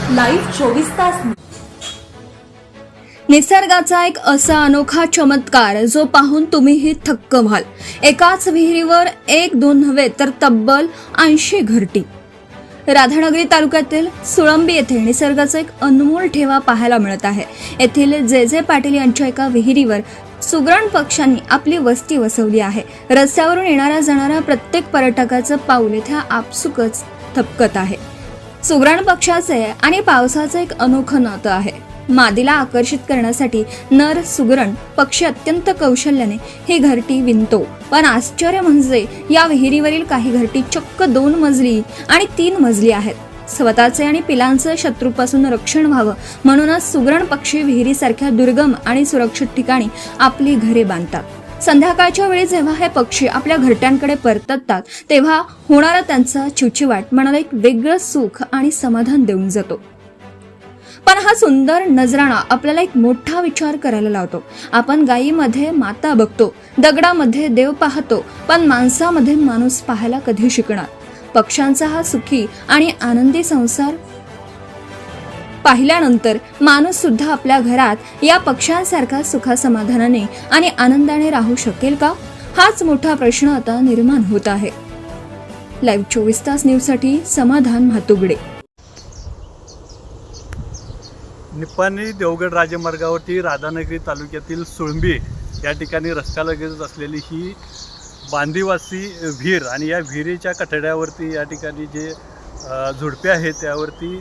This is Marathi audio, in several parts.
लाईव्ह 24 तास. निसर्गाचा एक असा अनोखा चमत्कार जो पाहून तुम्हीही थक्क व्हाल. एकाच विहिरीवर एक दोन नव्हे तर तब्बल 80 घरटी. राधानगरी तालुक्यातील सुळंबी येथे निसर्गाचा एक अनमोल ठेवा पाहायला मिळत आहे. येथील जे पाटील यांच्या एका विहिरीवर सुगरण पक्ष्यांनी आपली वस्ती वसवली आहे. रस्त्यावरून येणारा जाणारा प्रत्येक पर्यटकाचं पाऊल इथे आपसुकच थपकत आहे. सुगरण पक्षाचे आणि पावसाचं एक अनोखं नातं आहे. मादीला आकर्षित करण्यासाठी नर सुगरण पक्षी अत्यंत कौशल्याने ही घरटी विणतो. पण आश्चर्य म्हणजे या विहिरीवरील काही घरटी चक्क 2 मजली आणि 3 मजली आहेत. स्वतःचे आणि पिलांचं शत्रूपासून रक्षण व्हावं म्हणूनच सुगरण पक्षी विहिरीसारख्या दुर्गम आणि सुरक्षित ठिकाणी आपली घरे बांधतात. संध्याकाळच्या वेळी जेव्हा हे पक्षी आपल्या घरट्यांकडे परततात तेव्हा होणारा त्यांचा चिवचिवाट मनाला एक वेगळं सुख आणि समाधान देऊन जातो. पण हा सुंदर नजराणा आपल्याला एक मोठा विचार करायला लावतो. आपण गायीमध्ये माता बघतो, दगडामध्ये देव पाहतो, पण माणसामध्ये माणूस पाहायला कधी शिकणार? पक्ष्यांचा हा सुखी आणि आनंदी संसार पाहिल्यानंतर माणूस सुद्धा आपल्या घरात या पक्ष्यांसारखा सुखासमाधानाने आणि आनंदाने राहू शकेल का? हाच मोठा प्रश्न आता निर्माण होत आहे. लाईव्ह 24 तास न्यूजसाठी समाधान म्हातुगडे. निप्पाणी देवगड राजमार्गावरती राधानगरी तालुक्यातील सुळंबी या ठिकाणी रस्त्यालगत असलेली ही बांदिवासी विहीर आणि या विहिरीच्या कठड्यावरती या ठिकाणी जे झुडपे आहेत त्यावरती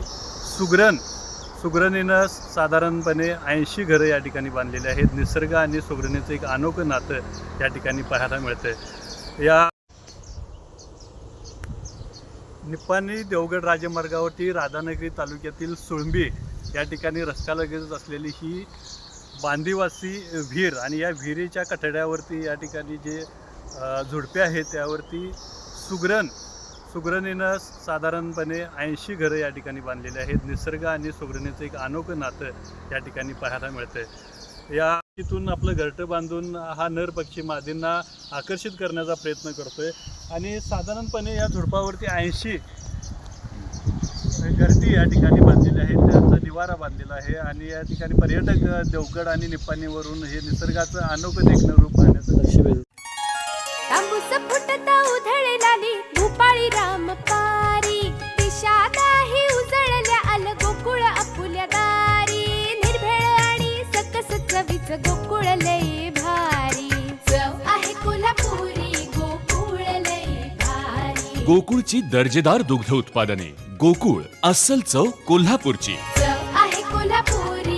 सुगरणीनं साधारणपणे 80 घरं या ठिकाणी बांधलेली आहेत. निसर्ग आणि सुगरणीचं एक अनोखं नातं या ठिकाणी पाहायला मिळतं. या निप्पाणी देवगड राजमार्गावरती राधानगरी तालुक्यातील सुळंबी या ठिकाणी रस्त्यालगत असलेली ही बांदिवासी विहीर आणि या विहिरीच्या कठड्यावरती या ठिकाणी जे झुडपे आहेत त्यावरती सुगरणीनं साधारणपणे 80 घरं या ठिकाणी बांधलेली आहेत. निसर्ग आणि सुगरणीचं एक अनोखं नातं या ठिकाणी पाहायला मिळतं. या तिथून आपलं घरटं बांधून हा नर पक्षी मादींना आकर्षित करण्याचा प्रयत्न करतोय आणि साधारणपणे या झुडपावरती 80 घरटी या ठिकाणी बांधलेल्या आहेत. त्यांचा निवारा बांधलेला आहे आणि या ठिकाणी पर्यटक देवगड आणि निप्पाणीवरून हे निसर्गाचं अनोखं देखणं रूप पाहण्याचं दर्शवेल. तांबूस फुटता उधळलाली भूपाळी रामपारी दिशादाही उजळल्या आल गोकुळ आपुल्या दारी. निर्भेळ आणि सकस चवीचं गोकुळ लई भारी. चव आहे कोल्हापुरी गोकुळ लई भारी. गोकुळची दर्जेदार दुग्ध उत्पादने. गोकुळ अस्सल चव कोल्हापूरची. चव आहे कोल्हापुरी